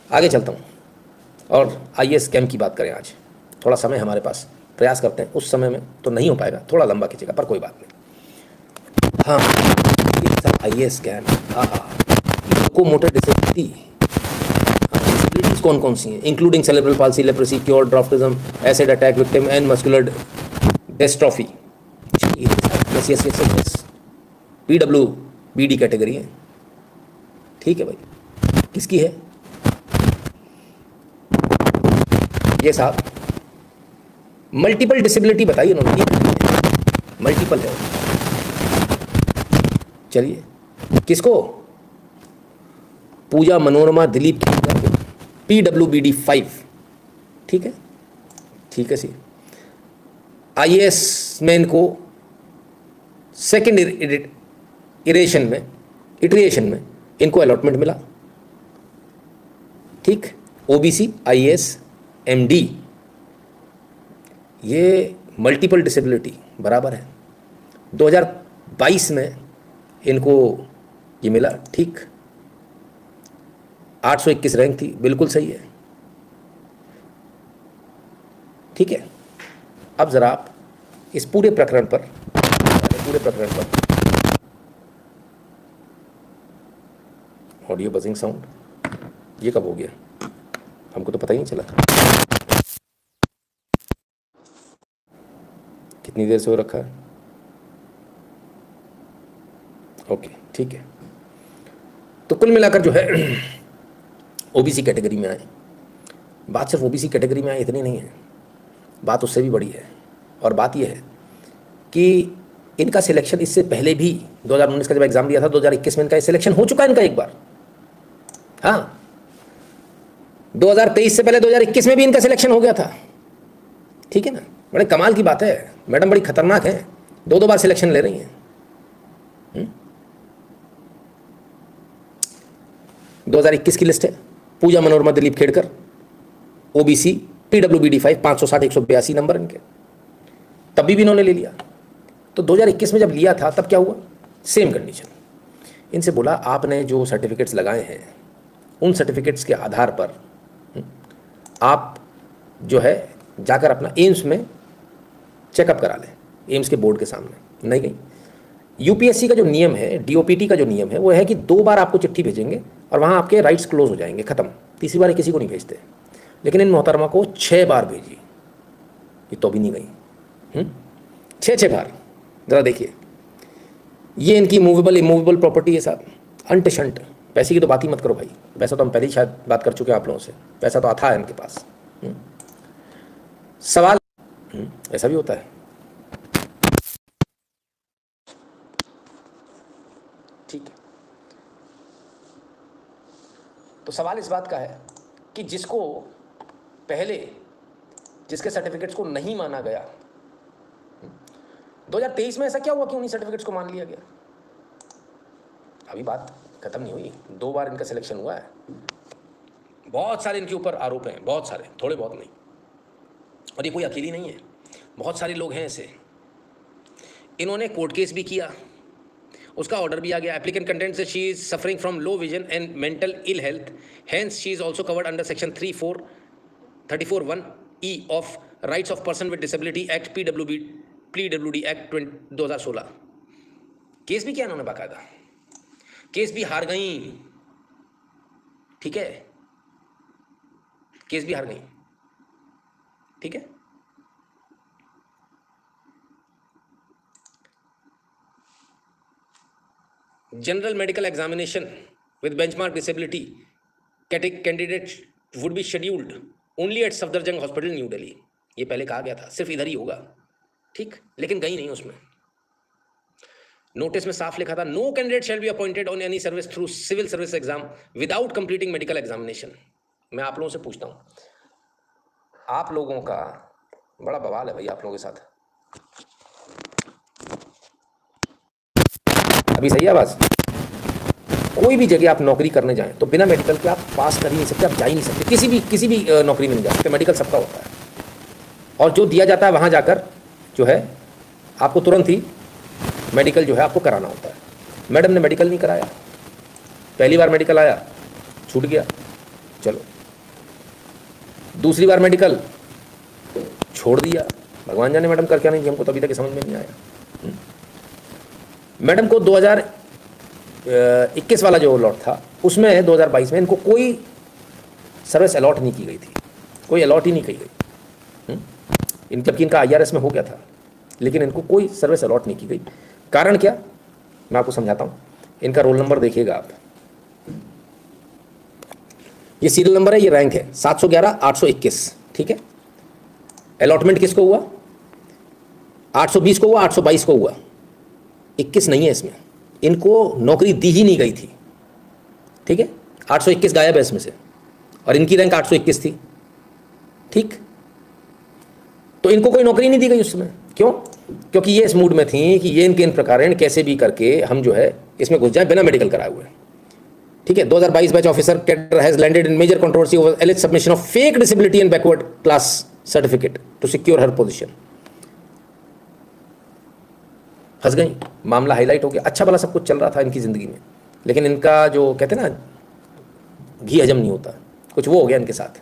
आगे चलता हूँ और आइए स्कैम की बात करें। आज थोड़ा समय हमारे पास, प्रयास करते हैं, उस समय में तो नहीं हो पाएगा, थोड़ा लंबा खींचेगा, पर कोई बात नहीं। हाँ, ये सब आइए स्कैम। हाँ, लोकोमोटर डिसेबिलिटी, डिसेबिलिटीज कौन कौन सी हैं? Including cerebral palsy, leprosy, cure, dwarfism, acid attack victim and muscular dystrophy. Yes yes yes yes, PWBD category है। ठीक है भाई, किसकी है ये साहब? मल्टीपल डिसेबिलिटी बताइए उन्होंने, मल्टीपल है। चलिए, किसको? पूजा मनोरमा दिलीप की PWBD 5। ठीक है, ठीक है सी। IAS में इनको सेकेंड इटरेशन में इनको अलॉटमेंट मिला। ठीक, OBC IAS MD, ये मल्टीपल डिसेबिलिटी बराबर है। 2022 में इनको ये मिला। ठीक, 821 रैंक थी, बिल्कुल सही है। ठीक है, अब जरा आप इस पूरे प्रकरण पर ऑडियो बजिंग साउंड, ये कब हो गया? हमको तो पता ही नहीं चला। कितनी देर से हो रखा है? ओके, ठीक है। तो कुल मिलाकर जो है OBC कैटेगरी में आए। बात सिर्फ OBC कैटेगरी में आए इतनी नहीं है, बात उससे भी बड़ी है। और बात यह है कि इनका सिलेक्शन इससे पहले भी 2019 का जब एग्जाम दिया था, 2021 में इनका सिलेक्शन हो चुका है इनका एक बार। हाँ, 2023 से पहले 2021 में भी इनका सिलेक्शन हो गया था। ठीक है ना, बड़े कमाल की बात है। मैडम बड़ी खतरनाक है, 2-2 बार सिलेक्शन ले रही हैं। 2021 की लिस्ट है। Puja Manorama Dilip Khedkar, OBC PWBD 5, 560 182 number इनके, तभी भी इन्होंने ले लिया। तो 2021 में जब लिया था तब क्या हुआ? Same condition. इनसे बोला आपने जो सर्टिफिकेट्स लगाए हैं उन सर्टिफिकेट्स के आधार पर आप जो है जाकर अपना एम्स में चेकअप करा लें, एम्स के बोर्ड के सामने। नहीं गई। UPSC का जो नियम है, DOPT का जो नियम है, वो है कि 2 बार आपको चिट्ठी भेजेंगे और वहाँ आपके राइट्स क्लोज हो जाएंगे, ख़त्म। तीसरी बार किसी को नहीं भेजते। लेकिन इन मोहतरमा को 6 बार भेजी, ये तो भी नहीं गई। 6 बार। ज़रा देखिए, ये इनकी मूवेबल इमूवेबल प्रॉपर्टी है साहब, अंट शंट। पैसे की तो बात ही मत करो भाई, पैसा तो हम पहले ही शायद बात कर चुके हैं आप लोगों से, पैसा तो आता है इनके पास। सवाल ऐसा भी होता है। ठीक है, तो सवाल इस बात का है कि जिसके सर्टिफिकेट्स को नहीं माना गया, 2023 में ऐसा क्या हुआ कि उन्हीं सर्टिफिकेट्स को मान लिया गया? अभी बात खत्म नहीं हुई, 2 बार इनका सिलेक्शन हुआ है। बहुत सारे इनके ऊपर आरोप हैं, बहुत सारे, थोड़े बहुत नहीं। और ये कोई अकेली नहीं है, बहुत सारे लोग हैं ऐसे। इन्होंने कोर्ट केस भी किया, उसका ऑर्डर भी आ गया। Applicant contents that she is suffering from low vision and mental ill health, hence she is also covered under section 34(1)(e) of rights of person with disability act PWD act 2016। केस भी किया इन्होंने बाकायदा, case भी हार गई। ठीक है, केस भी हार गई। ठीक है, general medical examination with benchmark disability candidate would be scheduled only at Safdarjung hospital New Delhi. ये पहले कहा गया था, सिर्फ इधर ही होगा। ठीक, लेकिन गई नहीं उसमें। नोटिस में साफ लिखा था, no candidate shall be appointed on any service through civil service exam without completing medical examination. मैं आप लोगों से पूछता हूं, आप लोगों का बड़ा बवाल है भाई आप लोगों के साथ। अभी सही है आवाज? कोई भी जगह आप नौकरी करने जाएं तो बिना मेडिकल के आप पास कर ही नहीं सकते, आप जा ही नहीं सकते। किसी भी नौकरी में नहीं जा सकते, मेडिकल सबका होता है। और जो दिया जाता है वहाँ जाकर जो है आपको तुरंत ही मेडिकल जो है आपको कराना होता है। मैडम ने मेडिकल नहीं कराया, पहली बार मेडिकल आया, छूट गया, चलो दूसरी बार मेडिकल छोड़ दिया, भगवान जाने मैडम कर क्या नहीं, हमको तो अभी तक समझ में नहीं आया। मैडम को 2021 वाला जो लॉट था उसमें 2022 में इनको कोई सर्विस अलॉट नहीं की गई थी, कोई अलॉट ही नहीं की गई। जबकि इनका IRS में हो गया था, लेकिन इनको कोई सर्विस अलॉट नहीं की गई। कारण क्या, मैं आपको समझाता हूँ। इनका रोल नंबर देखिएगा आप, ये सीरियल नंबर है, ये रैंक है 711 821, ठीक है। अलॉटमेंट किसको हुआ, 820 को हुआ, 822 को हुआ, 21 नहीं है इसमें। इनको नौकरी दी ही नहीं गई थी, ठीक है। 821 गायब है इसमें से, और इनकी रैंक 821 थी, ठीक। तो इनको कोई नौकरी नहीं दी गई उस समय। क्यों? क्योंकि ये इस मूड में थी कि ये इनके इन प्रकार कैसे भी करके हम जो है इसमें घुस जाए बिना मेडिकल कराए हुए, ठीक है। 2022 batch officer cadre has landed in major controversy over alleged submission of fake disability and backward class certificate to secure her position. फंस गई, मामला हाईलाइट हो गया। अच्छा भला सब कुछ चल रहा था इनकी जिंदगी में, लेकिन इनका जो कहते हैं ना घी हजम नहीं होता, कुछ वो हो गया इनके साथ।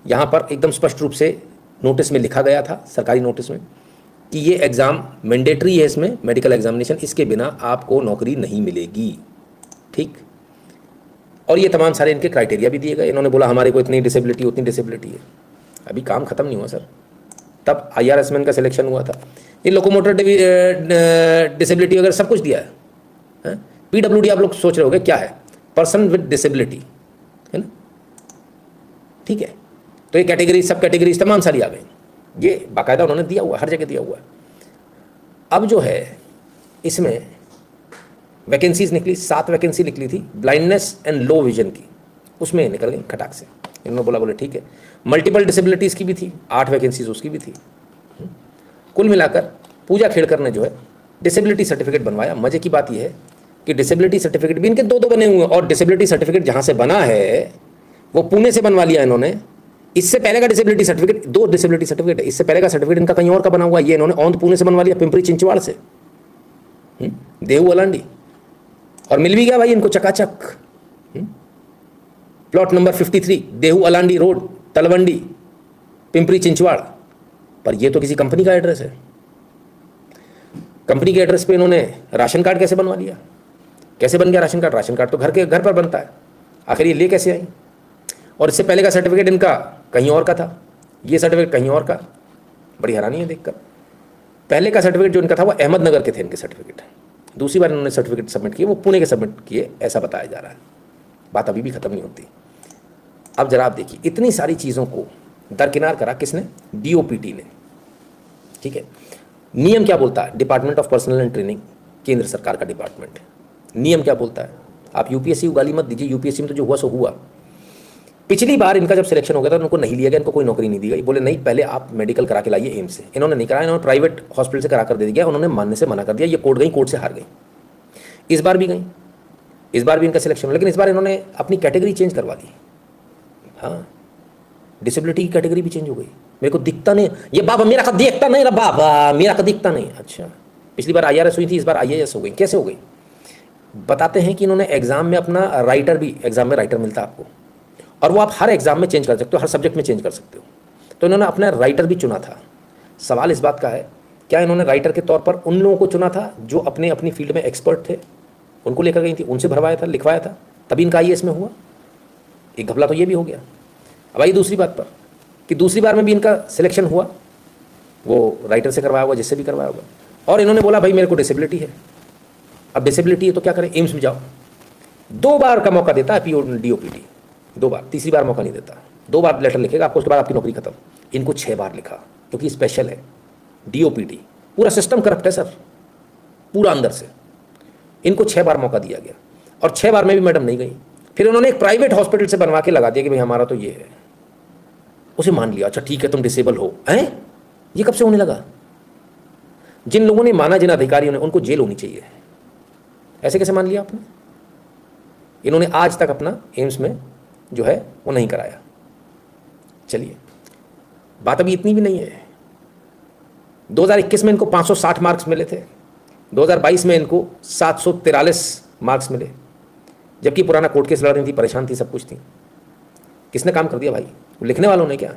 यहाँ पर एकदम स्पष्ट रूप से नोटिस में लिखा गया था, सरकारी नोटिस में, कि ये एग्ज़ाम मैंडेटरी है, इसमें मेडिकल एग्जामिनेशन, इसके बिना आपको नौकरी नहीं मिलेगी, ठीक। और ये तमाम सारे इनके क्राइटेरिया भी दिए गए। इन्होंने बोला हमारे को इतनी डिसेबिलिटी उतनी डिसेबिलिटी है। अभी काम खत्म नहीं हुआ सर, तब IRS में इनका सिलेक्शन हुआ था। ये लोकोमोटर डिसेबिलिटी वगैरह सब कुछ दिया है। PWD आप लोग सोच रहे होगे क्या है, पर्सन विद डिसेबिलिटी, है ना, ठीक है। तो ये कैटेगरी सब कैटेगरीज तमाम सारी आ गई, ये बाकायदा उन्होंने दिया हुआ, हर जगह दिया हुआ है। अब जो है इसमें वैकेंसीज निकली, 7 वैकेंसी निकली थी ब्लाइंडनेस एंड लो विजन की, उसमें निकल गई खटाक से। इन्होंने बोला बोले ठीक है। मल्टीपल डिसेबिलिटीज़ की भी थी, 8 वैकेंसीज उसकी भी थी। कुल मिलाकर पूजा खेड़कर ने जो है डिसेबिलिटी सर्टिफिकेट बनवाया। मजे की बात यह है कि डिसेबिलिटी सर्टिफिकेट भी इनके 2 बने हुए हैं, और डिसेबिलिटी सर्टिफिकेट जहाँ से बना है वो पुणे से बनवा लिया इन्होंने। इससे पहले का डिसेबिलिटी सर्टिफिकेट, 2 डिसेबिलिटी सर्टिफिकेट है, इससे पहले का सर्टिफिकेट इनका कहीं और का बना हुआ है, ये इन्होंने औंध पुणे से बनवा लिया, पिंपरी चिंचवाड़ से, देहू अलांडी, और मिल भी गया भाई इनको चकाचक। Plot number 53 Dehu Alandi road, Talwandi, Pimpri Chinchwad. पर ये तो किसी कंपनी का एड्रेस है। कंपनी के एड्रेस पे इन्होंने राशन कार्ड कैसे बनवा लिया, कैसे बन गया राशन कार्ड? राशन कार्ड तो घर पर बनता है, आखिर ये ले कैसे आई? और इससे पहले का सर्टिफिकेट इनका कहीं और का था, ये सर्टिफिकेट कहीं और का। बड़ी हैरानी है देखकर। पहले का सर्टिफिकेट जो इनका था वो अहमदनगर के थे इनके सर्टिफिकेट, दूसरी बार इन्होंने सर्टिफिकेट सबमिट किए वो पुणे के सबमिट किए, ऐसा बताया जा रहा है। बात अभी भी खत्म नहीं होती। अब जरा आप देखिए, इतनी सारी चीज़ों को दरकिनार करा किसने? DOPT ने, ठीक है। नियम क्या बोलता है? Department of personal and training, केंद्र सरकार का डिपार्टमेंट है। नियम क्या बोलता है? आप UPSC उगाली मत दीजिए, UPSC में तो जो हुआ सो हुआ। पिछली बार इनका जब सिलेक्शन हो गया था उनको नहीं लिया गया, इनको कोई नौकरी नहीं दी गई। बोले नहीं, पहले आप मेडिकल करा के लाइए एम्स से। इन्होंने नहीं कराया, इन्होंने प्राइवेट हॉस्पिटल से करा कर दे दिया, उन्होंने मानने से मना कर दिया। ये कोर्ट गई, कोर्ट से हार गई। इस बार भी गई, इस बार भी इनका सिलेक्शन, लेकिन इस बार इन्होंने अपनी कैटेगरी चेंज करवा दी। हाँ, डिसेबिलिटी की कैटेगरी भी चेंज हो गई। मेरे को दिखता नहीं, ये बाबा मेरा का दिखता नहीं रहा, बाबा मेरा का दिखता नहीं। अच्छा, पिछली बार IRS हुई थी, इस बार IAS हो गई। कैसे हो गई? बताते हैं कि इन्होंने एग्जाम में अपना राइटर भी, एग्जाम में राइटर मिलता है आपको, और वो आप हर एग्जाम में चेंज कर सकते हो, हर सब्जेक्ट में चेंज कर सकते हो। तो इन्होंने अपना राइटर भी चुना था। सवाल इस बात का है, क्या इन्होंने राइटर के तौर पर उन लोगों को चुना था जो अपने अपनी फील्ड में एक्सपर्ट थे, उनको लेकर गई थी, उनसे भरवाया था, लिखवाया था, तभी इनका IAS में हुआ? एक घपला तो ये भी हो गया। अब आइए दूसरी बात पर, कि दूसरी बार में भी इनका सिलेक्शन हुआ, वो राइटर से करवाया होगा, जिससे भी करवाया होगा, और इन्होंने बोला भाई मेरे को डिसेबिलिटी है। अब डिसेबिलिटी है तो क्या करें? एम्स में जाओ। 2 बार का मौका देता है DOPT, 2 बार, तीसरी बार मौका नहीं देता। 2 बार लेटर लिखेगा आपको, उसके बाद आपकी नौकरी खत्म। इनको 6 बार लिखा, क्योंकि स्पेशल है DOPT। पूरा सिस्टम करप्ट है सर, पूरा अंदर से। इनको 6 बार मौका दिया गया, और 6 बार में भी मैडम नहीं गई। फिर उन्होंने एक प्राइवेट हॉस्पिटल से बनवा के लगा दिया कि भाई हमारा तो ये है। उसे मान लिया, अच्छा ठीक है तुम डिसेबल हो। हैं? ये कब से होने लगा? जिन लोगों ने माना, जिन अधिकारियों ने, उनको जेल होनी चाहिए। ऐसे कैसे मान लिया आपने? इन्होंने आज तक अपना एम्स में जो है वो नहीं कराया। चलिए, बात अभी इतनी भी नहीं है। 2021 में इनको 560 मार्क्स मिले थे, 2022 में इनको 743 मार्क्स मिले, जबकि पुराना कोर्ट केस लड़ रही थी, परेशान थी, सब कुछ थी। किसने काम कर दिया भाई? लिखने वालों ने क्या?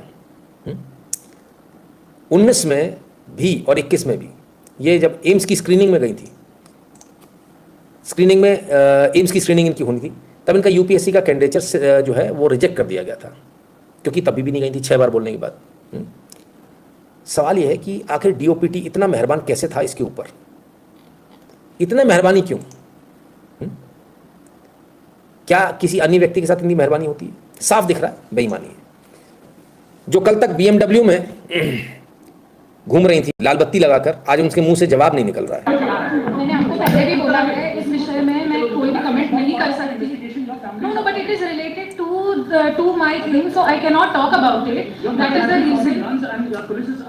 19 में भी और 21 में भी, ये जब एम्स की स्क्रीनिंग में गई थी, स्क्रीनिंग में एम्स की स्क्रीनिंग इनकी होनी थी, तब इनका यूपीएससी का कैंडिडेचर जो है वो रिजेक्ट कर दिया गया था, क्योंकि तभी भी नहीं गई थी 6 बार बोलने के बाद। सवाल यह है कि आखिर डीओपीटी इतना मेहरबान कैसे था इसके ऊपर? इतने मेहरबानी क्यों? क्या किसी अन्य व्यक्ति के साथ इतनी मेहरबानी होती है? साफ दिख रहा है बेईमानी है। जो कल तक बीएमडब्ल्यू में घूम रही थी लाल बत्ती लगाकर, आज उनके मुंह से जवाब नहीं निकल रहा है। मैंने आपको पहले भी बोला है इस विषय में मैं कोई भी कमेंट नहीं कर सकती। No, but it is related to my claim, so I cannot talk about it. That is the reason. And police is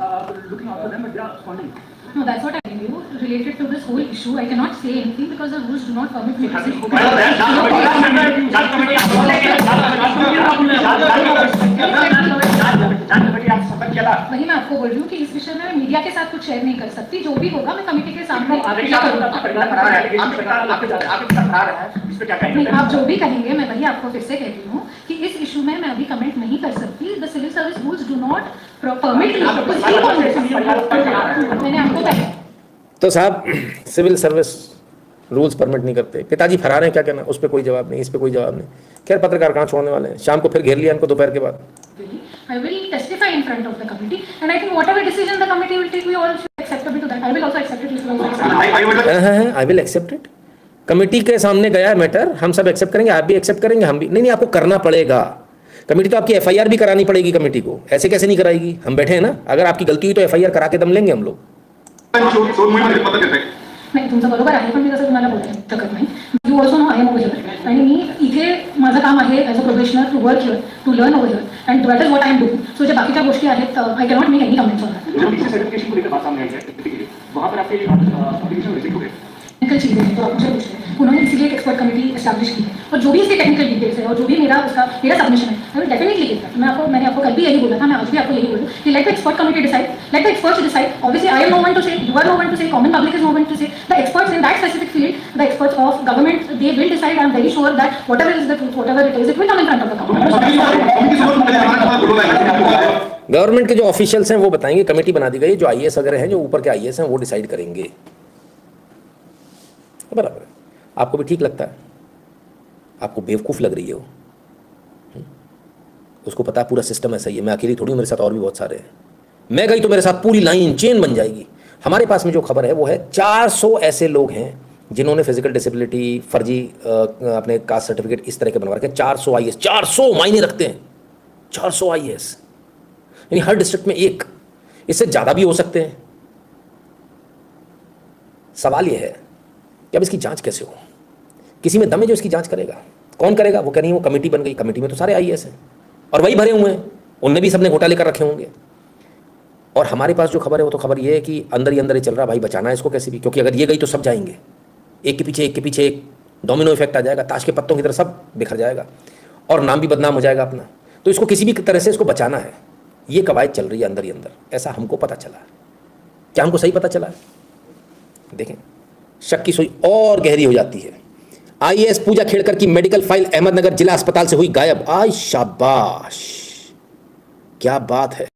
looking after them, but they are responding. No, that's what I tell you. Related to this whole issue, I cannot say anything because the rules do not permit me to say. वही मैं आपको बोल रही हूँ कि इस विषय में मीडिया के साथ कुछ शेयर नहीं कर सकती। जो भी होगा मैं कमेटी के सामने नहीं, आप जो भी कहेंगे मैं वही आपको फिर से कहती हूँ कि इस इशू में मैं अभी कमेंट नहीं कर सकती। The civil service rules do not permit. मैंने आपको तो साहब सिविल सर्विस रूल्स परमिट नहीं करते, पिताजी फरार हैं, क्या कहना? उस पर कोई जवाब नहीं, इस पर कोई जवाब नहीं। खैर पत्रकार कहाँ छोड़ने वाले हैं, शाम को फिर घेर लिया इनको दोपहर के बाद। I will testify in front of the committee, and I think whatever decision the committee will take, we all should accept to that. I will also accept it. I will accept it. Committee के सामने गया है matter, हम सब accept करेंगे, आप भी accept करेंगे, हम भी। नहीं, आपको करना पड़ेगा। कमेटी तो आपकी एफआईआर भी करानी पड़ेगी कमेटी को, ऐसे कैसे नहीं कराएगी? हम बैठे हैं ना, अगर आपकी गलती हुई तो एफआईआर करा के दम लेंगे हम लोग। नाही, तुमचं बरोबर आहे, पण मी जसं तुम्हाला बोलू शकत नाही. You also know I am over here, आणि मी इथे माझं काम आहे as a professional to work here, to learn over here, and that is what I am doing. So ज्या बाकीच्या गोष्टी आहेत, I cannot make any comments on that. Certification को लेकर बात सामने आई है, वहां पर आपके एप्लीकेशन रिजेक्ट हो गए। टेक्निकल चीज़ें हैं जो आप मुझे पूछ रहे हैं, उन्होंने इसीलिए एक एक्सपर्ट कमेटी एस्टैब्लिश की है, और जो भी इसके टेक्निकल डिटेल्स है और जो भी मेरा सबमिशन है, मैं डेफिनेटली लिखा। मैंने आपको कल भी यही बोला था, मैं आज भी आपको यही बोलूँ कि let the expert committee decide, let the experts decide. Obviously I am no one to say, you are no one to say, common public is no one to say. The experts in that specific field, the experts of government, they will decide. I am very sure that whatever is the truth, whatever it is, it will come in front of the government. Government के जो officials हैं वो बताएंगे, committee बना दी गई, जो IAS वगैरह हैं, जो ऊपर के आईएएस हैं वो डिसाइड करेंगे। बराबर है। आपको भी ठीक लगता है? आपको बेवकूफ़ लग रही है वो? उसको पता है पूरा सिस्टम ऐसा ही है। मैं अकेली थोड़ी हूँ, मेरे साथ और भी बहुत सारे हैं। मैं गई तो मेरे साथ पूरी लाइन चेन बन जाएगी। हमारे पास में जो खबर है वो है 400 ऐसे लोग हैं जिन्होंने फिजिकल डिसेबिलिटी, फर्जी अपने कास्ट सर्टिफिकेट इस तरह के बनवा रखे। 400 आईएएस, 400 मायने रखते हैं। 400 आईएएस यानी हर डिस्ट्रिक्ट में एक, इससे ज़्यादा भी हो सकते हैं। सवाल यह है कि अब इसकी जांच कैसे हो? किसी में दम है जो इसकी जांच करेगा? कौन करेगा? वो कह रही है वो कमेटी बन गई। कमेटी में तो सारे आईएएस हैं और वही भरे हुए हैं, उनने भी सबने घोटाले कर रखे होंगे। और हमारे पास जो खबर है वो तो खबर ये है कि अंदर ही चल रहा, भाई बचाना है इसको कैसे भी, क्योंकि अगर ये गई तो सब जाएंगे, एक के पीछे एक डोमिनो इफेक्ट आ जाएगा, ताश के पत्तों की तरह सब बिखर जाएगा और नाम भी बदनाम हो जाएगा अपना। तो इसको किसी भी तरह से इसको बचाना है। ये कवायद चल रही है अंदर ही अंदर, ऐसा हमको पता चला है। क्या हमको सही पता चला है? देखें, शक की सुई और गहरी हो जाती है। आईएएस पूजा खेड़कर की मेडिकल फाइल अहमदनगर जिला अस्पताल से हुई गायब। आई शाबाश, क्या बात है।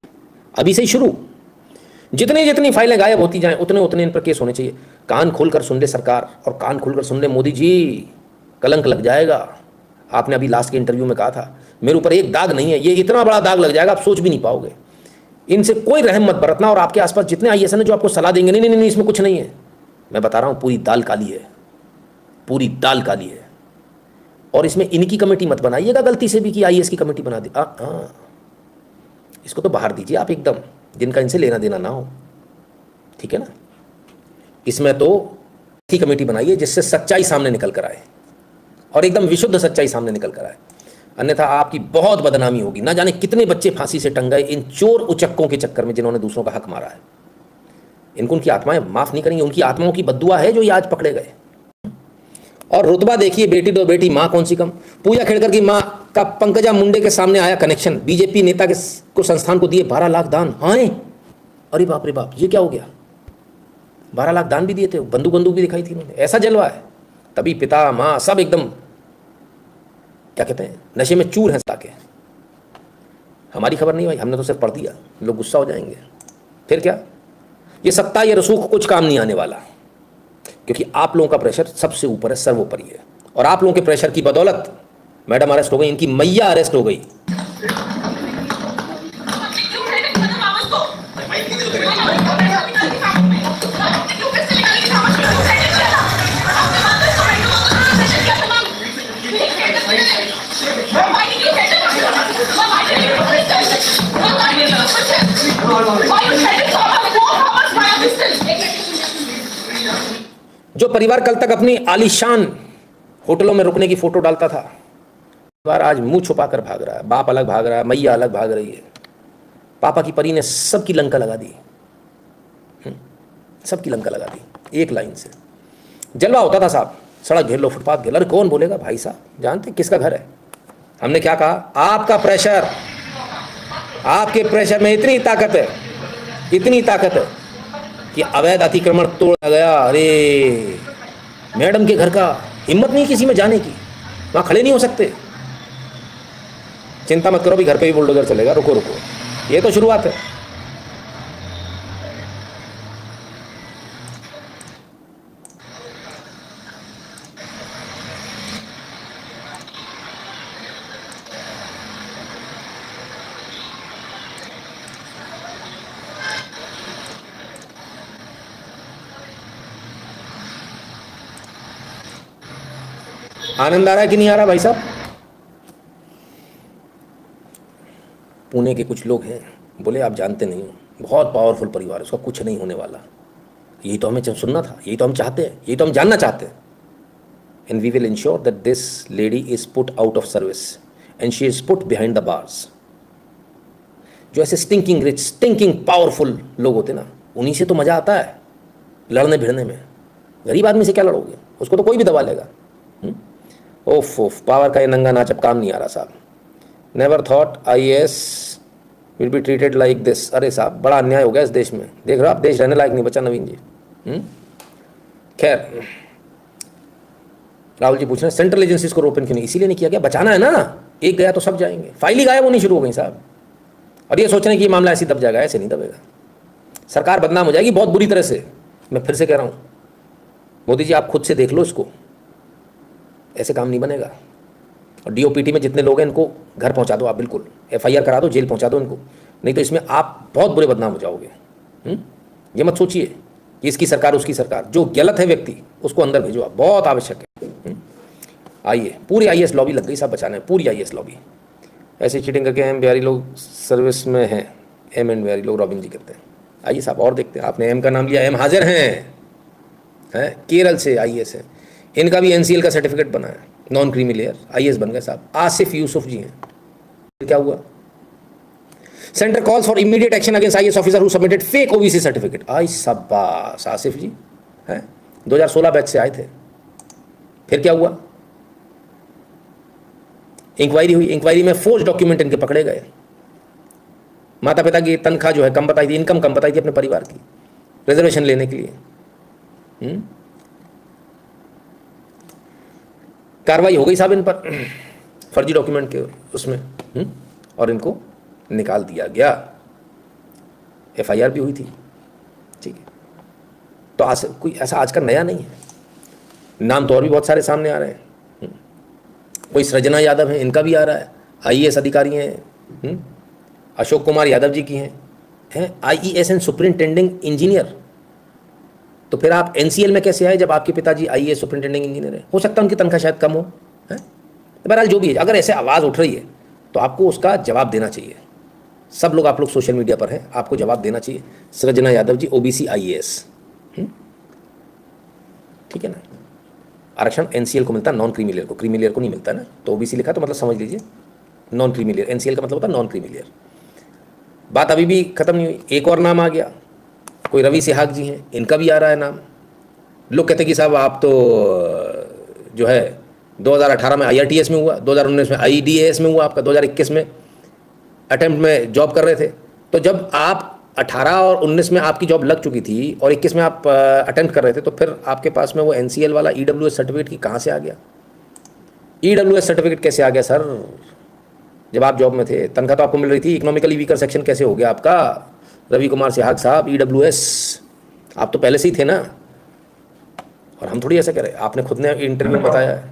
अभी से ही शुरू, जितनी फाइलें गायब होती जाएं उतने इन पर केस होने चाहिए। कान खोलकर सुन ले सरकार, और कान खोलकर सुन ले मोदी जी, कलंक लग जाएगा। आपने अभी लास्ट के इंटरव्यू में कहा था मेरे ऊपर एक दाग नहीं है, ये इतना बड़ा दाग लग जाएगा आप सोच भी नहीं पाओगे। इनसे कोई रहम मत बरतना। और आपके आसपास जितने आईएएस हैं जो आपको सलाह देंगे नहीं नहीं नहीं इसमें कुछ नहीं है, मैं बता रहा हूं पूरी दाल काली है, पूरी दाल काली है। और इसमें इनकी कमेटी मत बनाइएगा गलती से भी कि आईएएस की कमेटी बना दी। इसको तो बाहर दीजिए आप एकदम, जिनका इनसे लेना देना ना हो, ठीक है ना। इसमें तो ऐसी कमेटी बनाइए जिससे सच्चाई सामने निकल कर आए, और एकदम विशुद्ध सच्चाई सामने निकल कर आए। अन्यथा आपकी बहुत बदनामी होगी। ना जाने कितने बच्चे फांसी से टंग गए इन चोर उचक्कों के चक्कर में जिन्होंने दूसरों का हक मारा है। इनको उनकी आत्माएं माफ नहीं करेंगी, उनकी आत्माओं की बद्दुआ है जो ये आज पकड़े गए। और रुतबा देखिए, बेटी दो बेटी, मां कौन सी कम। पूजा खेड़कर की मां का पंकजा मुंडे के सामने आया कनेक्शन। बीजेपी नेता को संस्थान को दिए 12 लाख दान। हाँ, अरे बाप रे बाप, ये क्या हो गया? 12 लाख दान भी दिए थे, बंदूक भी दिखाई थी उन्होंने। ऐसा जलवा है। तभी पिता माँ सब एकदम क्या कहते हैं, नशे में चूर हैं ताकि। हमारी खबर नहीं भाई, हमने तो सिर्फ पढ़ दिया। लोग गुस्सा हो जाएंगे, फिर क्या? ये सत्ता, ये रसूख कुछ काम नहीं आने वाला, क्योंकि आप लोगों का प्रेशर सबसे ऊपर है, सर्वोपरि है। और आप लोगों के प्रेशर की बदौलत मैडम अरेस्ट हो गई, इनकी मैया अरेस्ट हो गई। जो परिवार कल तक अपनी आलीशान होटलों में रुकने की फोटो डालता था, परिवार आज मुंह छुपाकर भाग रहा है। बाप अलग भाग रहा है, मैया अलग भाग रही है। पापा की परी ने सबकी लंका लगा दी, सबकी लंका लगा दी एक लाइन से। जलवा होता था साहब, सड़क घेर लो, फुटपाथ घेर लो। अरे कौन बोलेगा भाई साहब, जानते किसका घर है? हमने क्या कहा? आपका प्रेशर, आपके प्रेशर में इतनी ताकत है, इतनी ताकत है कि अवैध अतिक्रमण तोड़ा गया। अरे मैडम के घर का हिम्मत नहीं किसी में जाने की, वहाँ खड़े नहीं हो सकते। चिंता मत करो, भी घर पे भी बुलडोजर चलेगा। रुको रुको, ये तो शुरुआत है। आनंद आ रहा है कि नहीं आ रहा भाई साहब? पुणे के कुछ लोग हैं, बोले आप जानते नहीं हो, बहुत पावरफुल परिवार, उसका कुछ नहीं होने वाला। यही तो हमें सुनना था, यही तो हम चाहते हैं, यही तो हम जानना चाहते हैं। And we will ensure that this lady is put out of service and she is put behind the bars. जो ऐसे स्टिंकिंग रिच, स्टिंकिंग पावरफुल लोग होते ना, उन्हीं से तो मजा आता है लड़ने भिड़ने में। गरीब आदमी से क्या लड़ोगे? उसको तो कोई भी दबा लेगा। ओफ ओफ, पावर का ये नंगा नाच अब काम नहीं आ रहा साहब। Never thought IAS will be treated like this. अरे साहब, बड़ा अन्याय हो गया इस देश में। देख रहे हो आप, देश रहने लायक नहीं बचा नवीन जी। खैर, राहुल जी पूछ रहे हैं सेंट्रल एजेंसीज को ओपन क्यों नहीं? इसीलिए नहीं किया गया, बचाना है ना। एक गया तो सब जाएंगे। फाइल ही गायब होनी शुरू हो गई साहब। और ये सोच रहे हैं कि ये मामला ऐसे दब जाएगा, ऐसे नहीं दबेगा। सरकार बदनाम हो जाएगी बहुत बुरी तरह से। मैं फिर से कह रहा हूँ, मोदी जी आप खुद से देख लो इसको, ऐसे काम नहीं बनेगा। और DOPT में जितने लोग हैं इनको घर पहुंचा दो आप, बिल्कुल FIR करा दो, जेल पहुंचा दो इनको, नहीं तो इसमें आप बहुत बुरे बदनाम हो जाओगे। ये मत सोचिए कि इसकी सरकार उसकी सरकार। जो गलत है व्यक्ति उसको अंदर भेजो आप, बहुत आवश्यक है। आइए, पूरी IAS लॉबी लग गई साहब बचाने, पूरी IAS लॉबी। ऐसे चीटिंग करके M बिहारी लोग सर्विस में हैं, M एंड बिहारी लोग रॉबिन जी करते हैं। आइए साहब और देखते हैं। आपने M का नाम लिया, M हाजिर हैं, केरल से IAS है, इनका भी NCL का सर्टिफिकेट बना है, नॉन क्रीमी लेयर, IAS बन गए साहब। आसिफ यूसुफ जी हैं। क्या हुआ? Centre calls for immediate action against IAS officer who submitted fake OBC certificate. आई शाबाश आसिफ जी, हैं 2016 बैच से आए थे। फिर क्या हुआ? इंक्वायरी हुई, इंक्वायरी में फोर्ज डॉक्यूमेंट इनके पकड़े गए। माता पिता की तनख्वाह जो है कम बताई थी, इनकम कम बताई थी अपने परिवार की, रिजर्वेशन लेने के लिए। कार्रवाई हो गई साहब इन पर, फर्जी डॉक्यूमेंट के उसमें, और इनको निकाल दिया गया। FIR भी हुई थी। ठीक है, तो कोई ऐसा आज का नया नहीं है। नाम तो और भी बहुत सारे सामने आ रहे हैं। कोई सृजना यादव है, इनका भी आ रहा है। IAS अधिकारी हैं, अशोक कुमार यादव जी की हैं IES एंड सुपरिंटेंडिंग इंजीनियर। तो फिर आप NCL में कैसे आए जब आपके पिताजी IAS सुपरिंटेंडिंग इंजीनियर है? हो सकता है उनकी तनख्वाह शायद कम हो, है? तो बहरहाल जो भी है, अगर ऐसे आवाज़ उठ रही है तो आपको उसका जवाब देना चाहिए। सब लोग, आप लोग सोशल मीडिया पर हैं, आपको जवाब देना चाहिए। सृजना यादव जी OBC IAS, ठीक है ना। आरक्षण NCL को मिलता है, नॉन क्रीमी लेयर को, क्रीमी लेयर को नहीं मिलता ना। तो OBC लिखा तो मतलब समझ लीजिए नॉन क्रीमी लेयर। NCL का मतलब होता है नॉन क्रीमी लेयर। बात अभी भी खत्म नहीं हुई, एक और नाम आ गया। कोई रवि सिहाग जी हैं, इनका भी आ रहा है नाम। लोग कहते हैं कि साहब आप तो जो है 2018 में IRTS में हुआ, 2019 में IDAS में हुआ, आपका 2021 में अटेम्प्ट में जॉब कर रहे थे। तो जब आप 18 और 19 में आपकी जॉब लग चुकी थी और 21 में आप अटेम्प्ट कर रहे थे, तो फिर आपके पास में वो NCL वाला EWS सर्टिफिकेट की कहाँ से आ गया? EWS सर्टिफिकेट कैसे आ गया सर? जब आप जॉब में थे, तनख्वाह तो आपको मिल रही थी। इकोनॉमिकली वीकर सेक्शन कैसे हो गया आपका? रवि कुमार सिहाग साहब, EWS, आप तो पहले से ही थे ना। और हम थोड़ी ऐसा कह रहे, आपने खुद ने इंटरव्यू में बताया,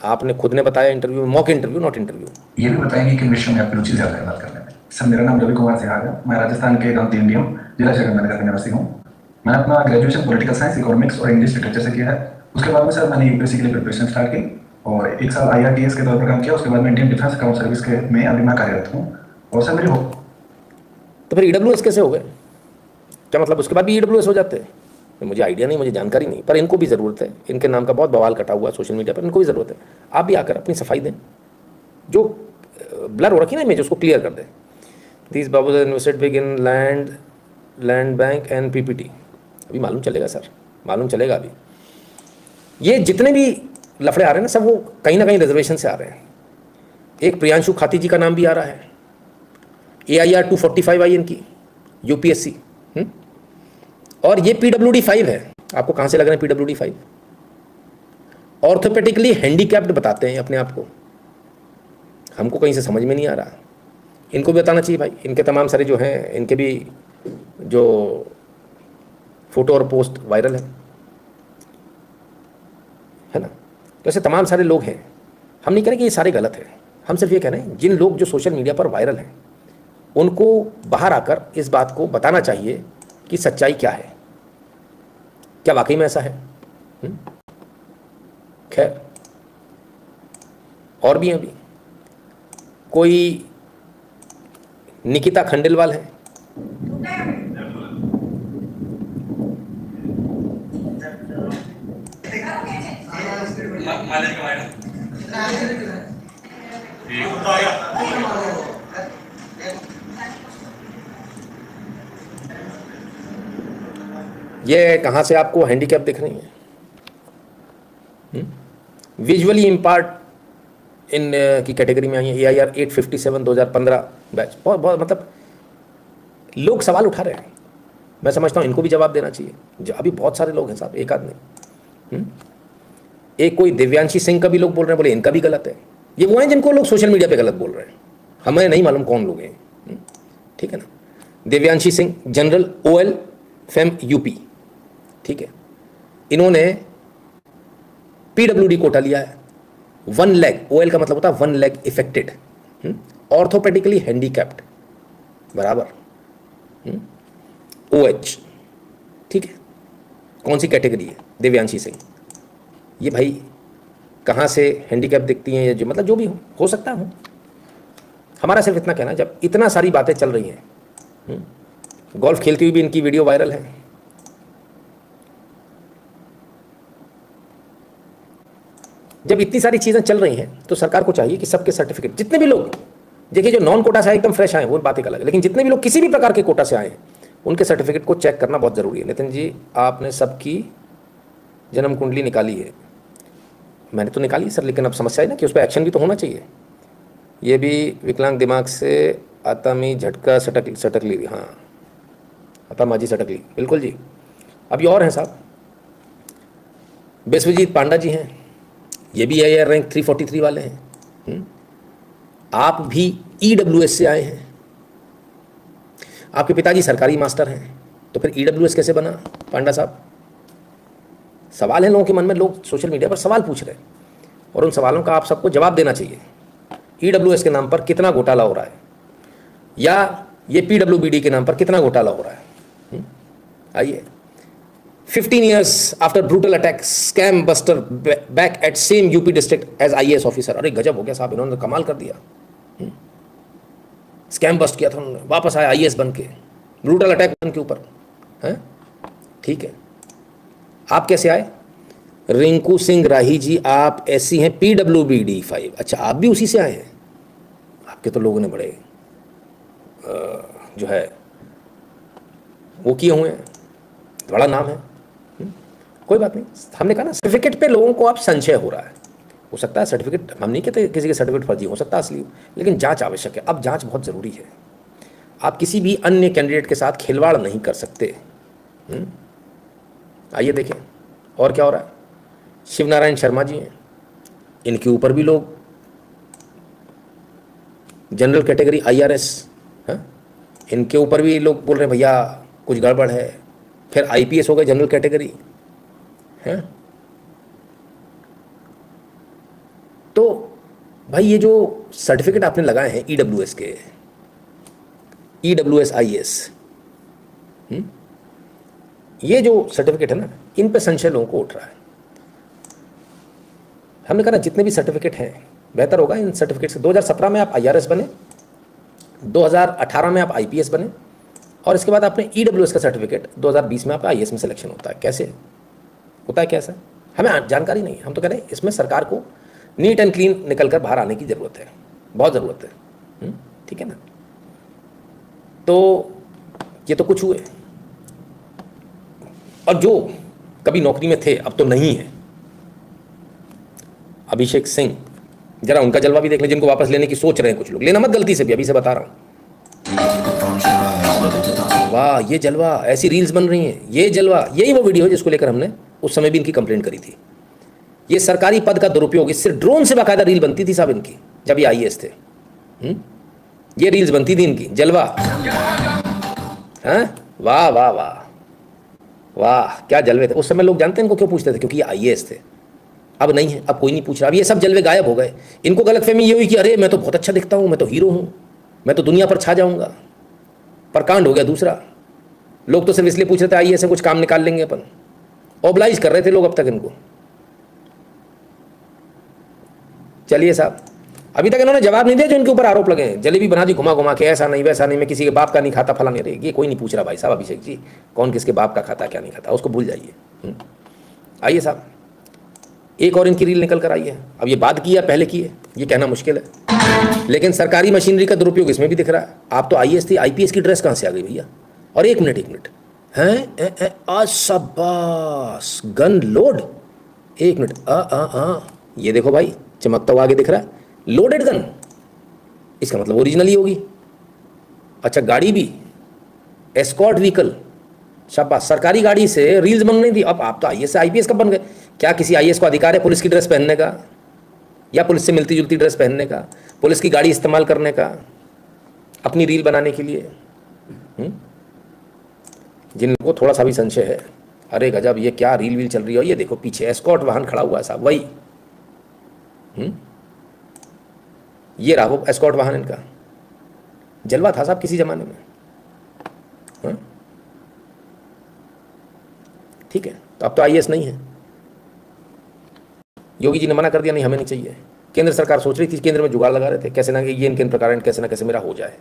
आपने खुद ने बताया इंटरव्यू में, मॉक इंटरव्यू नॉट इंटरव्यू। ये भी बताएंगे कि विषय में आपकी रुचि ज़्यादा है बात करने में। सर, मेरा नाम रवि कुमार सिहाग है। मैं राजस्थान के गांव तीनडियम, जिला श्रीगंगानगर का निवासी हूँ। मैंने अपना ग्रेजुएशन पॉलिटिकल साइंस, इकोनॉमिक्स और इंग्लिश लिटरेचर से किया है। उसके बाद में सर मैंने यूपीएससी के लिए प्रिपरेशन स्टार्ट की और 1 साल IRTS के तौर पर काम किया। उसके बाद में इंडियन डिफेंस अकाउंट सर्विस के में अभी मैं कार्यरत हूँ। और सर मेरी तो फिर EWS कैसे हो गए? क्या मतलब उसके बाद भी EWS हो जाते हैं? मुझे आइडिया नहीं, मुझे जानकारी नहीं, पर इनको भी ज़रूरत है। इनके नाम का बहुत बवाल कटा हुआ है सोशल मीडिया पर, इनको भी ज़रूरत है। आप भी आकर अपनी सफाई दें, जो ब्लर हो रखी ना इमेज उसको क्लियर कर दें। This Babu invested big in land bank and PPT। अभी मालूम चलेगा सर, मालूम चलेगा अभी। ये जितने भी लफड़े आ रहे हैं ना, सब वो कहीं ना कहीं रिजर्वेशन से आ रहे हैं। एक प्रियांशु खाती जी का नाम भी आ रहा है, AIR 245 आई इनकी, UPSC। और ये PWD 5 है। आपको कहाँ से लग रहा है PWD 5? ऑर्थोपेडिकली हैंडीकैप्ड बताते हैं अपने आप को। हमको कहीं से समझ में नहीं आ रहा, इनको भी बताना चाहिए भाई। इनके तमाम सारे जो हैं, इनके भी जो फोटो और पोस्ट वायरल है ना। तो ऐसे तमाम सारे लोग हैं। हम नहीं कह रहे कि ये सारे गलत हैं, हम सिर्फ ये कह रहे हैं जिन लोग जो सोशल मीडिया पर वायरल हैं उनको बाहर आकर इस बात को बताना चाहिए कि सच्चाई क्या है, क्या वाकई में ऐसा है। खैर, और भी हैं अभी। कोई निकिता खंडेलवाल है, ये कहाँ से आपको हैंडीकैप दिख रही है? विजुअली इम्पार्ट इन की कैटेगरी में आई है, AIR 857 2015 बैच। बहुत मतलब लोग सवाल उठा रहे हैं। मैं समझता हूँ इनको भी जवाब देना चाहिए। अभी बहुत सारे लोग हैं साहब, एक आदमी। एक कोई दिव्यांशी सिंह का भी लोग बोल रहे हैं, बोले इनका भी गलत है। ये वो हैं जिनको लोग सोशल मीडिया पे गलत बोल रहे हैं, हमें नहीं मालूम कौन लोग हैं। ठीक है ना। Divyanshi Singh, general OL FEM UP, ठीक है। इन्होंने PWD कोटा लिया है। 1 लेग, OL का मतलब होता है 1 लेग इफेक्टेड, ऑर्थोपेडिकली हैंडीकैप्ड बराबर, OH, ठीक है। कौन सी कैटेगरी है? दिव्यांशी सिंह। ये भाई कहाँ से हैंडीकैप दिखती हैं, या जो मतलब जो भी हो सकता है। हमारा सिर्फ इतना कहना, जब इतना सारी बातें चल रही हैं, गोल्फ खेलती हुई भी इनकी वीडियो वायरल है। जब इतनी सारी चीज़ें चल रही हैं तो सरकार को चाहिए कि सबके सर्टिफिकेट, जितने भी लोग, देखिए जो नॉन कोटा से आए एकदम फ्रेश आए वो बात एक अलग है, लेकिन जितने भी लोग किसी भी प्रकार के कोटा से आए हैं उनके सर्टिफिकेट को चेक करना बहुत ज़रूरी है। नितिन जी, आपने सबकी जन्म कुंडली निकाली है? मैंने तो निकाली सर, लेकिन अब समस्या है ना कि उस पर एक्शन भी तो होना चाहिए। ये भी विकलांग दिमाग से आता मी झटका सटक ली, हाँ आता माजी सटक ली, बिल्कुल जी। अभी और हैं साहब, विश्वजीत पांडा जी हैं, ये भी AIR रैंक 343 वाले हैं। आप भी EWS से आए हैं, आपके पिताजी सरकारी मास्टर हैं, तो फिर EWS कैसे बना पांडा साहब? सवाल है लोगों के मन में, लोग सोशल मीडिया पर सवाल पूछ रहे हैं और उन सवालों का आप सबको जवाब देना चाहिए। EWS के नाम पर कितना घोटाला हो रहा है, या ये PWBD के नाम पर कितना घोटाला हो रहा है? आइए। 15 years after brutal attack, scam buster back at same UP district as IAS officer। अरे गजब हो गया साहब, इन्होंने कमाल कर दिया। स्कैम बस्ट किया था उन्होंने, वापस आया IAS बन के, ब्रूटल अटैक उनके ऊपर है। ठीक है, आप कैसे आए? रिंकू सिंह राही जी, आप ऐसी हैं PWBD 5। अच्छा, आप भी उसी से आए हैं? आपके तो लोगों ने बड़े जो है वो किए हुए हैं, बड़ा नाम है। कोई बात नहीं, हमने कहा ना सर्टिफिकेट पे लोगों को आप संशय हो रहा है, हो सकता है सर्टिफिकेट, हम नहीं कहते किसी के सर्टिफिकेट फर्जी हो सकता है असली हो, लेकिन जांच आवश्यक है। अब जांच बहुत ज़रूरी है। आप किसी भी अन्य कैंडिडेट के साथ खिलवाड़ नहीं कर सकते। आइए देखें और क्या हो रहा है। शिवनारायण शर्मा जी हैं, इनके ऊपर भी लोग जनरल कैटेगरी IRS, इनके ऊपर भी लोग बोल रहे हैं भैया कुछ गड़बड़ है। फिर IPS हो गए जनरल कैटेगरी है। तो भाई ये जो सर्टिफिकेट आपने लगाए हैं EWS के, EWS IAS, ये जो सर्टिफिकेट है ना, इन पे संशय लोगों को उठ रहा है। हमने कहा ना जितने भी सर्टिफिकेट हैं बेहतर होगा इन सर्टिफिकेट से। 2017 में आप IRS बने, 2018 में आप IPS बने, और इसके बाद आपने EWS का सर्टिफिकेट 2020 में आपका IAS में सिलेक्शन होता है। कैसे होता है, कैसा? हमें जानकारी नहीं है। हम तो कह रहे हैं इसमें सरकार को नीट एंड क्लीन निकल कर बाहर आने की ज़रूरत है, बहुत ज़रूरत है। ठीक है ना? तो ये तो कुछ हुए, और जो कभी नौकरी में थे अब तो नहीं है। अभिषेक सिंह, जरा उनका जलवा भी देख लें, जिनको वापस लेने की सोच रहे हैं कुछ लोग। लेना मत गलती से भी, अभी से बता रहा हूं। वाह ये जलवा, ऐसी रील्स बन रही हैं, ये जलवा। यही वो वीडियो है जिसको लेकर हमने उस समय भी इनकी कंप्लेंट करी थी। ये सरकारी पद का दुरुपयोग, इससे ड्रोन से बाकायदा रील बनती थी साहब इनकी, जब ये IAS थे। ये रील्स बनती थी इनकी, जलवा। हैं? वाह वाह वाह वाह, क्या जलवे थे उस समय। लोग जानते हैं इनको क्यों पूछते थे? क्योंकि ये IAS थे। अब नहीं है, अब कोई नहीं पूछ रहा। अब ये सब जलवे गायब हो गए। इनको गलतफहमी ये हुई कि अरे मैं तो बहुत अच्छा दिखता हूँ, मैं तो हीरो हूँ, मैं तो दुनिया पर छा जाऊँगा। पर कांड हो गया दूसरा। लोग तो सिर्फ इसलिए पूछ रहे थे IAS से कुछ काम निकाल लेंगे अपन, ऑब्लाइज कर रहे थे लोग अब तक इनको। चलिए साहब, अभी तक इन्होंने जवाब नहीं दिया जो इनके ऊपर आरोप लगे हैं। जलेबी बना दी घुमा घुमा के, ऐसा नहीं वैसा नहीं, मैं किसी के बाप का नहीं खाता, फला नहीं। रही ये कोई नहीं पूछ रहा भाई साहब। अभिषेक जी, कौन किसके बाप का खाता क्या नहीं खाता, उसको भूल जाइए। आइए साहब, एक और इनकी रील निकल कर आई है। अब ये बात की या पहले की है ये कहना मुश्किल है, लेकिन सरकारी मशीनरी का दुरुपयोग इसमें भी दिख रहा है। आप तो IAS थी, IPS की ड्रेस कहाँ से आ गई भैया? और एक मिनट हैं, शाबाश, गन लोड। एक मिनट, ये देखो भाई, चमकता हुआ आगे दिख रहा है, लोडेड गन। इसका मतलब ओरिजिनल ही होगी। अच्छा, गाड़ी भी एस्कॉर्ट व्हीकल, शाबाश। सरकारी गाड़ी से रील्स बन रही थी। अब आप तो IAS से IPS कब बन गए? क्या किसी IAS को अधिकार है पुलिस की ड्रेस पहनने का, या पुलिस से मिलती जुलती ड्रेस पहनने का, पुलिस की गाड़ी इस्तेमाल करने का अपनी रील बनाने के लिए? जिनको थोड़ा सा भी संशय है, अरे गजब, ये क्या रील वील चल रही है। ये देखो पीछे एस्कॉर्ट वाहन खड़ा हुआ है साहब, वही ये रहा वो एस्कॉर्ट वाहन इनका। जलवा था साहब किसी जमाने में। ठीक है, तो अब तो IAS नहीं है। योगी जी ने मना कर दिया, नहीं हमें नहीं चाहिए। केंद्र सरकार सोच रही थी, केंद्र में जुगाड़ लगा रहे थे, कैसे ना ये इनके प्रकार कैसे ना कैसे मेरा हो जाए।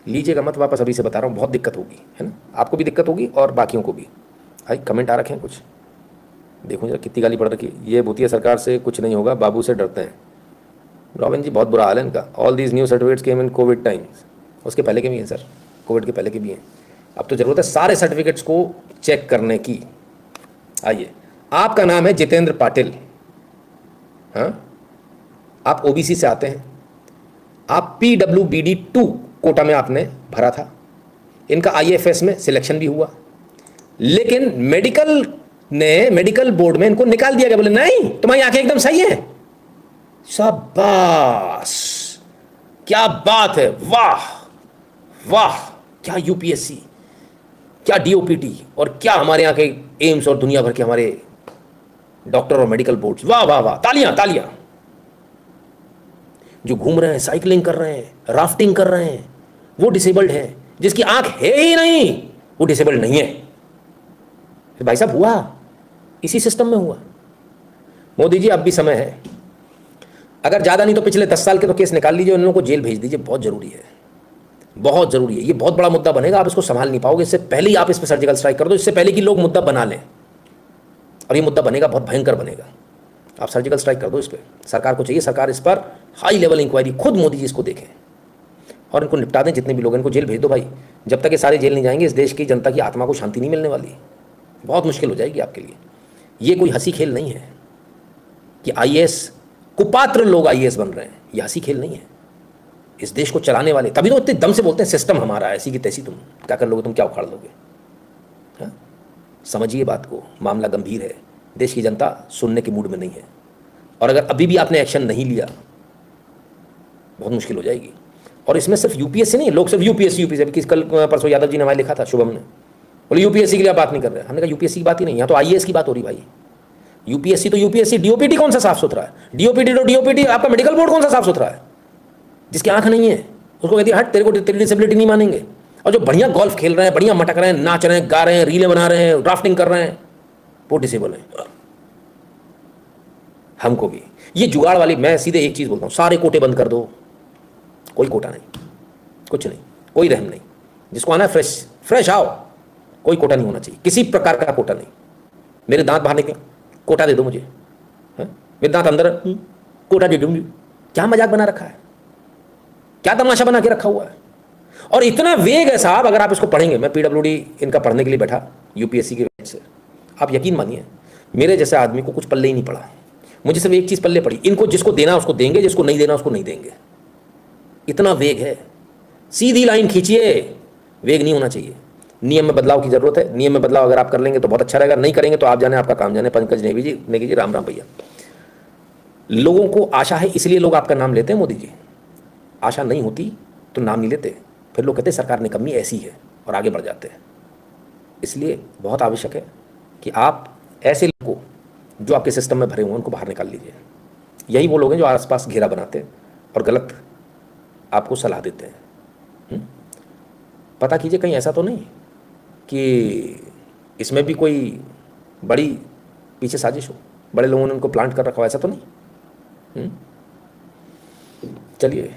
लीजिएगा मत वापस, अभी से बता रहा हूँ, बहुत दिक्कत होगी, है ना? आपको भी दिक्कत होगी और बाकियों को भी। भाई कमेंट आ रखे हैं कुछ, देखो जरा कितनी गाली पड़ रखी। ये भूतिया सरकार से कुछ नहीं होगा, बाबू से डरते हैं। रॉबिन जी बहुत बुरा हाल है इनका। All these new certificates came in Covid times. उसके पहले के भी हैं सर, कोविड के पहले के भी हैं। अब तो ज़रूरत है सारे सर्टिफिकेट्स को चेक करने की। आइए, आपका नाम है जितेंद्र पाटिल, हाँ, आप OBC से आते हैं, आप PWBD 2 कोटा में आपने भरा था। इनका IFS में सिलेक्शन भी हुआ, लेकिन मेडिकल बोर्ड में इनको निकाल दिया गया। बोले नहीं, तुम्हारी आंखें एकदम सही है। शाबाश, क्या बात है, वाह वाह, क्या UPSC, क्या DOPT, और क्या हमारे यहाँ के एम्स और दुनिया भर के हमारे डॉक्टर और मेडिकल बोर्ड्स। वाह वाह वाह, तालियां तालियां। जो घूम रहे हैं, साइकिलिंग कर रहे हैं, राफ्टिंग कर रहे हैं, वो डिसेबल्ड है। जिसकी आंख है ही नहीं वो डिसेबल्ड नहीं है। भाई साहब हुआ, इसी सिस्टम में हुआ। मोदी जी अब भी समय है, अगर ज़्यादा नहीं तो पिछले 10 साल के तो केस निकाल लीजिए, उन लोगों को जेल भेज दीजिए। बहुत ज़रूरी है, बहुत ज़रूरी है। ये बहुत बड़ा मुद्दा बनेगा, आप इसको संभाल नहीं पाओगे। इससे पहले ही आप इस पर सर्जिकल स्ट्राइक कर दो, इससे पहले कि लोग मुद्दा बना लें। और ये मुद्दा बनेगा, बहुत भयंकर बनेगा। आप सर्जिकल स्ट्राइक कर दो इस पर। सरकार को चाहिए, सरकार इस पर हाई लेवल इंक्वायरी, खुद मोदी जी इसको देखें और इनको निपटा दें। जितने भी लोग, इनको जेल भेज दो भाई। जब तक ये सारे जेल नहीं जाएंगे, इस देश की जनता की आत्मा को शांति नहीं मिलने वाली। बहुत मुश्किल हो जाएगी आपके लिए। ये कोई हंसी खेल नहीं है कि IAS कुपात्र लोग IAS बन रहे हैं। ये हंसी खेल नहीं है। इस देश को चलाने वाले, तभी तो इतने दम से बोलते हैं सिस्टम हमारा है, ऐसी की तैसी। तुम क्या कर लोगे, तुम क्या उखाड़ लोगे? हाँ, समझिए बात को, मामला गंभीर है। देश की जनता सुनने के मूड में नहीं है, और अगर अभी भी आपने एक्शन नहीं लिया बहुत मुश्किल हो जाएगी। और इसमें सिर्फ यूपीएससी नहीं, लोग सिर्फ यूपीएससी यूपीएससी, किस कल परसों यादव जी ने हमारे लिखा था, शुभम ने, बोले यूपीएससी के लिए आप बात नहीं कर रहे। हमने कहा यूपीएससी की बात ही नहीं, यहाँ तो आईएएस की बात हो रही भाई। यूपीएससी तो यूपीएससी, डीओपीटी कौन सा साफ सुथरा है? डीओपीटी तो डीओपीटी, आपका मेडिकल बोर्ड कौन सा साफ सुथरा है? जिसकी आंख नहीं है उसको कहती है हट, तेरे को तेरी डिसेबिलिटी नहीं मानेंगे। और जो बढ़िया गोल्फ खेल रहे हैं, बढ़िया मटक रहे हैं, नाच रहे हैं, गा रहे हैं, रीलें बना रहे हैं, ड्राफ्टिंग कर रहे हैं, वो डिसेबल है। हमको भी ये जुगाड़ वाली, मैं सीधे एक चीज बोलता हूं, सारे कोटे बंद कर दो, कोई कोटा नहीं, कुछ नहीं, कोई रहम नहीं। जिसको आना है फ्रेश फ्रेश आओ, कोई कोटा नहीं होना चाहिए, किसी प्रकार का कोटा नहीं। मेरे दांत बाहर निकले, कोटा दे दो मुझे, मेरे दांत अंदर, कोटा दे दूंगी। क्या मजाक बना रखा है, क्या तमाशा बना के रखा हुआ है। और इतना वेग है साहब, अगर आप इसको पढ़ेंगे, मैं पीडब्ल्यूडी इनका पढ़ने के लिए बैठा यूपीएससी के वजह से, आप यकीन मानिए मेरे जैसे आदमी को कुछ पल्ले ही नहीं पड़ा। मुझे सिर्फ एक चीज पल्ले पड़ी, इनको जिसको देना उसको देंगे, जिसको नहीं देना उसको नहीं देंगे। इतना वेग है, सीधी लाइन खींचिए, वेग नहीं होना चाहिए। नियम में बदलाव की जरूरत है, नियम में बदलाव अगर आप कर लेंगे तो बहुत अच्छा रहेगा, नहीं करेंगे तो आप जाने, आपका काम जाने। पंकज नेगी जी राम राम भैया। लोगों को आशा है इसलिए लोग आपका नाम लेते हैं मोदी जी, आशा नहीं होती तो नाम नहीं लेते, फिर लोग कहते हैं सरकार निकम्मी ऐसी है और आगे बढ़ जाते हैं। इसलिए बहुत आवश्यक है कि आप ऐसे लोगों को जो आपके सिस्टम में भरे हुए हैं उनको बाहर निकाल लीजिए। यही वो लोग हैं जो आसपास घेरा बनाते हैं और गलत आपको सलाह देते हैं। पता कीजिए कहीं ऐसा तो नहीं कि इसमें भी कोई बड़ी पीछे साजिश हो, बड़े लोगों ने उनको प्लांट कर रखा हो, ऐसा तो नहीं। चलिए।